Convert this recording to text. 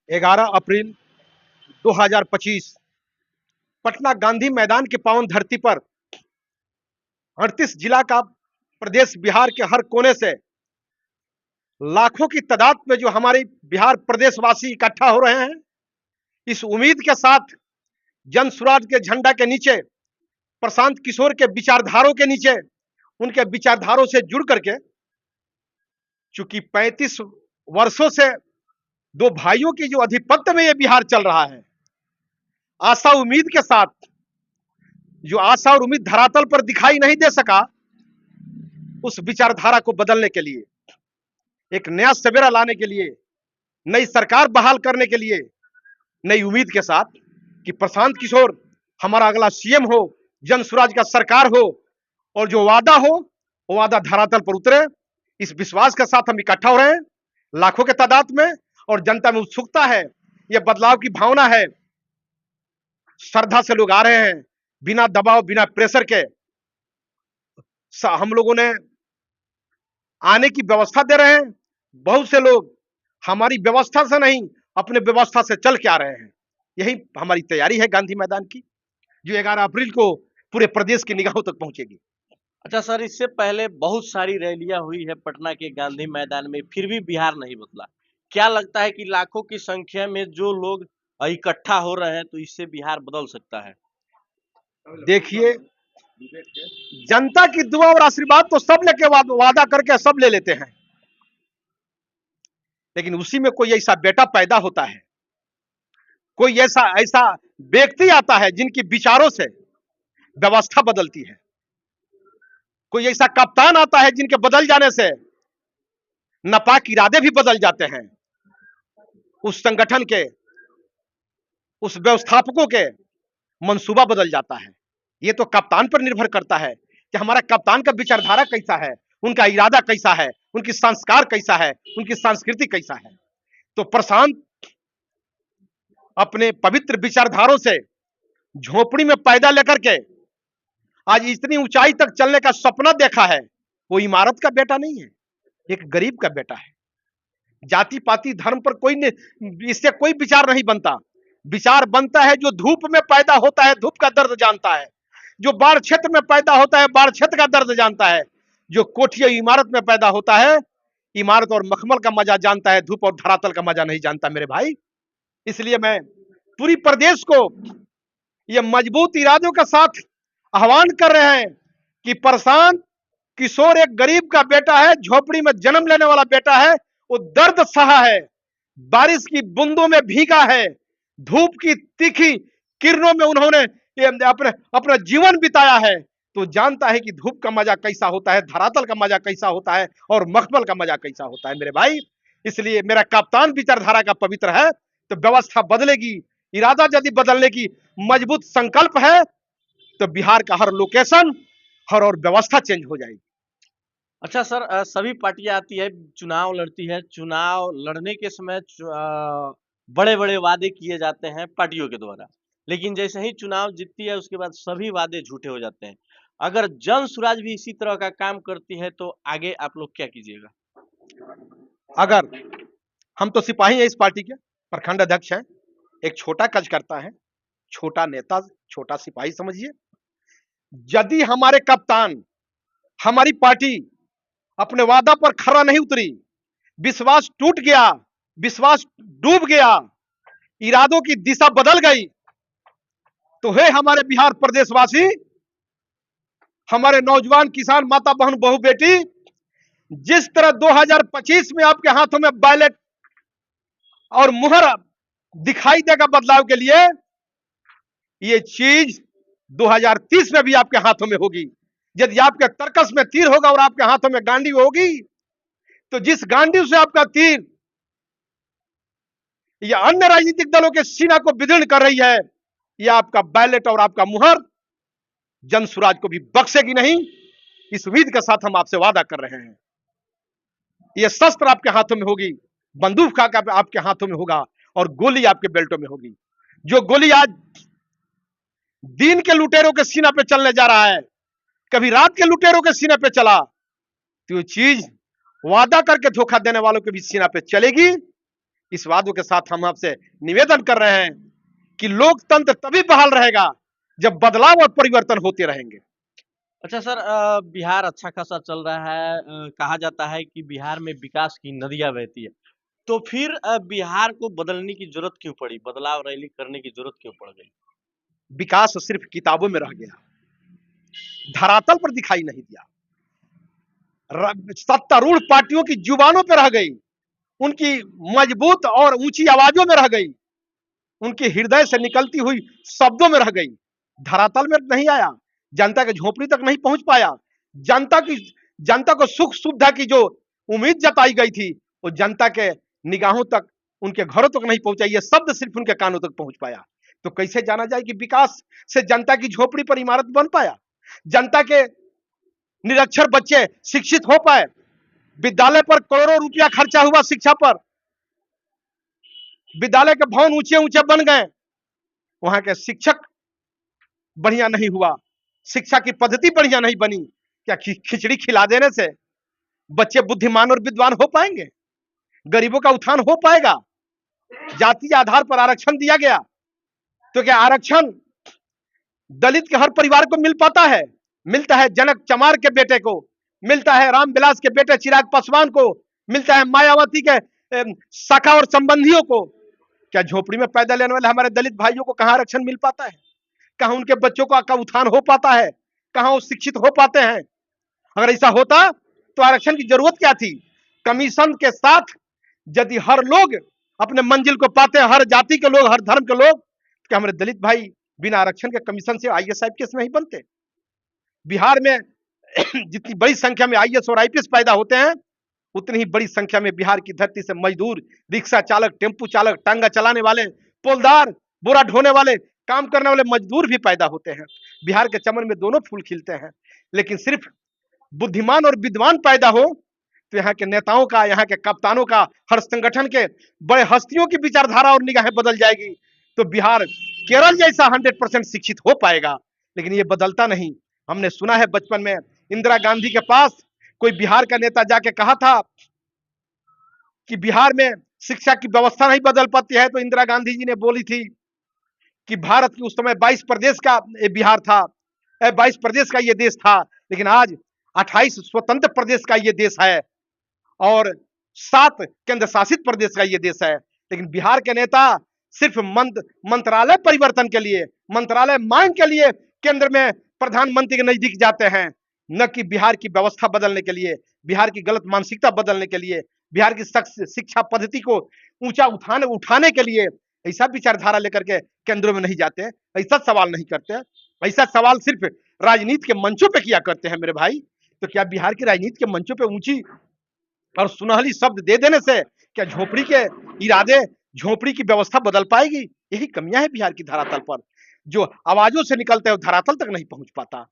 11 अप्रैल 2025 पटना गांधी मैदान के पावन धरती पर 38 जिला का प्रदेश बिहार के हर कोने से लाखों की तादाद में जो हमारे बिहार प्रदेशवासी इकट्ठा हो रहे हैं, इस उम्मीद के साथ जन स्वराज के झंडा के नीचे, प्रशांत किशोर के विचारधारों के नीचे, उनके विचारधारों से जुड़ करके, चूंकि 35 वर्षों से दो भाइयों की जो आधिपत्य में ये बिहार चल रहा है, आशा उम्मीद के साथ, जो आशा और उम्मीद धरातल पर दिखाई नहीं दे सका, उस विचारधारा को बदलने के लिए, एक नया सवेरा लाने के लिए, नई सरकार बहाल करने के लिए, नई उम्मीद के साथ कि प्रशांत किशोर हमारा अगला सीएम हो, जन स्वराज का सरकार हो, और जो वादा हो वो वादा धरातल पर उतरे, इस विश्वास के साथ हम इकट्ठा हो रहे हैं लाखों के तादाद में। और जनता में उत्सुकता है, यह बदलाव की भावना है, श्रद्धा से लोग आ रहे हैं, बिना दबाव, बिना प्रेशर के हम लोगों ने आने की व्यवस्था दे रहे हैं। बहुत से लोग हमारी व्यवस्था से नहीं, अपने व्यवस्था से चल के आ रहे हैं। यही हमारी तैयारी है गांधी मैदान की, जो 11 अप्रैल को पूरे प्रदेश की निगाहों तक पहुंचेगी। अच्छा सर, इससे पहले बहुत सारी रैलियां हुई है पटना के गांधी मैदान में, फिर भी बिहार नहीं बदला। क्या लगता है कि लाखों की संख्या में जो लोग इकट्ठा हो रहे हैं, तो इससे बिहार बदल सकता है? देखिए, जनता की दुआ और आशीर्वाद तो सब लेके वादा करके सब ले लेते हैं, लेकिन उसी में कोई ऐसा बेटा पैदा होता है, कोई ऐसा ऐसा व्यक्ति आता है जिनकी विचारों से व्यवस्था बदलती है, कोई ऐसा कप्तान आता है जिनके बदल जाने से नापाक इरादे भी बदल जाते हैं, उस संगठन के, उस व्यवस्थापकों के मंसूबा बदल जाता है। ये तो कप्तान पर निर्भर करता है कि हमारा कप्तान का विचारधारा कैसा है, उनका इरादा कैसा है, उनकी संस्कार कैसा है, उनकी संस्कृति कैसा है। तो प्रशांत अपने पवित्र विचारधारों से झोपड़ी में पैदा लेकर के आज इतनी ऊंचाई तक चलने का सपना देखा है। वो इमारत का बेटा नहीं है, एक गरीब का बेटा है। जाति पाति धर्म पर इससे कोई विचार नहीं बनता। विचार बनता है जो धूप में पैदा होता है, धूप का दर्द जानता है, जो बाढ़ क्षेत्र में पैदा होता है, बाढ़ क्षेत्र का दर्द जानता है, जो कोठी इमारत में पैदा होता है, इमारत और मखमल का मजा जानता है, धूप और धरातल का मजा नहीं जानता मेरे भाई। इसलिए मैं पूरी प्रदेश को यह मजबूत इरादों के साथ आह्वान कर रहे हैं कि प्रशांत किशोर एक गरीब का बेटा है, झोपड़ी में जन्म लेने वाला बेटा है। वो दर्द सहा है, बारिश की बूंदों में भीगा है, धूप की तीखी किरणों में उन्होंने अपना जीवन बिताया है। तो जानता है कि धूप का मजा कैसा होता है, धरातल का मजा कैसा होता है, और मखमल का मजा कैसा होता है मेरे भाई। इसलिए मेरा कप्तान विचारधारा का पवित्र है, तो व्यवस्था बदलेगी। इरादा यदि बदलने की मजबूत संकल्प है, तो बिहार का हर लोकेशन, हर और व्यवस्था चेंज हो जाएगी। अच्छा सर, सभी पार्टियां आती है, चुनाव लड़ती है, चुनाव लड़ने के समय बड़े बड़े वादे किए जाते हैं पार्टियों के द्वारा, लेकिन जैसे ही चुनाव जीतती है उसके बाद सभी वादे झूठे हो जाते हैं। अगर जन स्वराज भी इसी तरह का काम करती है तो आगे आप लोग क्या कीजिएगा? अगर हम तो सिपाही हैं, इस पार्टी के प्रखंड अध्यक्ष हैं, एक छोटा कार्यकर्ता है, छोटा नेता, छोटा सिपाही समझिए। यदि हमारे कप्तान, हमारी पार्टी अपने वादा पर खरा नहीं उतरी, विश्वास टूट गया, विश्वास डूब गया, इरादों की दिशा बदल गई, तो हे हमारे बिहार प्रदेशवासी, हमारे नौजवान किसान, माता बहन बहू बेटी, जिस तरह 2025 में आपके हाथों में बैलेट और मुहर दिखाई देगा बदलाव के लिए, ये चीज 2030 में भी आपके हाथों में होगी। यदि आपके तर्कस में तीर होगा और आपके हाथों में गांडी होगी, तो जिस गांडी से आपका तीर या अन्य राजनीतिक दलों के सीना को विदीर्ण कर रही है, यह आपका बैलेट और आपका मुहर जन स्वराज को भी बख्शेगी नहीं। इस उम्मीद के साथ हम आपसे वादा कर रहे हैं। यह शस्त्र आपके हाथों में होगी, बंदूक आपके हाथों में होगा, और गोली आपके बेल्टों में होगी। जो गोली आज दिन के लुटेरों के सीना पे चलने जा रहा है, कभी रात के लुटेरों के सीने पे चला, तो ये चीज वादा करके धोखा देने वालों के भी सीना पे चलेगी। इस वादों के साथ हम आपसे निवेदन कर रहे हैं कि लोकतंत्र तभी बहाल रहेगा जब बदलाव और परिवर्तन होते रहेंगे। अच्छा सर, बिहार अच्छा खासा चल रहा है। कहा जाता है कि बिहार में विकास की नदियाँ बहती है। तो फिर बिहार को बदलने की ज़रूरत क्यों पड़ी? बदलाव रैली करने की ज़रूरत क्यों पड़ गई? विकास सिर्फ किताबों में रह गया, धरातल पर दिखाई नहीं दिया। सत्तारूढ़ पार्टियों की जुबानों पर रह गई, उनकी मजबूत और ऊंची आवाजों में रह गई, उनके हृदय से निकलती हुई शब्दों में रह गई, धरातल में नहीं आया, जनता के झोपड़ी तक नहीं पहुंच पाया। जनता को सुख सुविधा की जो उम्मीद जताई गई थी वो जनता के निगाहों तक, उनके घरों तक नहीं पहुंचा। ये शब्द सिर्फ उनके कानों तक पहुंच पाया। तो कैसे जाना जाए कि विकास से जनता की झोपड़ी पर इमारत बन पाया, जनता के निरक्षर बच्चे शिक्षित हो पाए, विद्यालय पर करोड़ों रुपया खर्चा हुआ, शिक्षा पर, विद्यालय के भवन ऊंचे ऊंचे बन गए, वहां के शिक्षक बढ़िया नहीं हुआ, शिक्षा की पद्धति बढ़िया नहीं बनी। क्या खिचड़ी खिला देने से बच्चे बुद्धिमान और विद्वान हो पाएंगे? गरीबों का उत्थान हो पाएगा? जातीय आधार पर आरक्षण दिया गया, तो क्या आरक्षण दलित के हर परिवार को मिल पाता है? मिलता है जनक चमार के बेटे को, मिलता है रामविलास के बेटे चिराग पासवान को, मिलता है मायावती के शाखा और संबंधियों को। क्या झोपड़ी में पैदा लेने वाले हमारे दलित भाइयों को कहां आरक्षण मिल पाता है? कहां उनके बच्चों का उत्थान हो पाता है? कहां वो शिक्षित हो पाते हैं? अगर ऐसा होता तो आरक्षण की जरूरत क्या थी? कमीशन के साथ यदि हर लोग अपने मंजिल को पाते, हर जाति के लोग, हर धर्म के लोग, क्या हमारे दलित भाई बिना आरक्षण के कमीशन से आईएएस आईपीएस नहीं बनते? बिहार में जितनी बड़ी संख्या में आईएएस और आईपीएस पैदा होते हैं, उतनी ही बड़ी संख्या में बिहार की धरती से मजदूर, रिक्शा चालक, टेम्पू चालक, टांगा चलाने वाले, पोलदार, बोरा ढोने वाले, काम करने वाले मजदूर भी पैदा होते हैं। बिहार के चमन में दोनों फूल खिलते हैं। लेकिन सिर्फ बुद्धिमान और विद्वान पैदा हो तो यहाँ के नेताओं का, यहाँ के कप्तानों का, हर संगठन के बड़े हस्तियों की विचारधारा और निगाहें बदल जाएगी, तो बिहार केरल जैसा 100% शिक्षित हो पाएगा। लेकिन ये बदलता नहीं। हमने सुना है बचपन में इंदिरा गांधी के पास कोई बिहार का नेता जाके कहा था कि बिहार में शिक्षा की व्यवस्था नहीं बदल पाती है, तो इंदिरा गांधी जी ने बोली थी कि भारत की उस समय 22 प्रदेश का बिहार था, 22 प्रदेश का ये देश था, लेकिन आज 28 स्वतंत्र प्रदेश का ये देश है और 7 केंद्र शासित प्रदेश का ये देश है। लेकिन बिहार के नेता सिर्फ मंत्रालय परिवर्तन के लिए, मंत्रालय मांग के लिए केंद्र में प्रधानमंत्री के नजदीक जाते हैं, न कि बिहार की व्यवस्था बदलने के लिए, बिहार की गलत मानसिकता बदलने के लिए, बिहार की शिक्षा पद्धति को ऊंचा उठाने के लिए। ऐसा विचारधारा लेकर के केंद्रों में नहीं जाते, ऐसा सवाल नहीं करते। ऐसा सवाल सिर्फ राजनीति के मंचों पे किया करते हैं मेरे भाई। तो क्या बिहार की राजनीति के मंचों पे ऊंची और सुनहली शब्द दे देने से क्या झोपड़ी के इरादे, झोपड़ी की व्यवस्था बदल पाएगी? यही कमियां है बिहार की धरातल पर। जो आवाजों से निकलते हैं वो धरातल तक नहीं पहुंच पाता।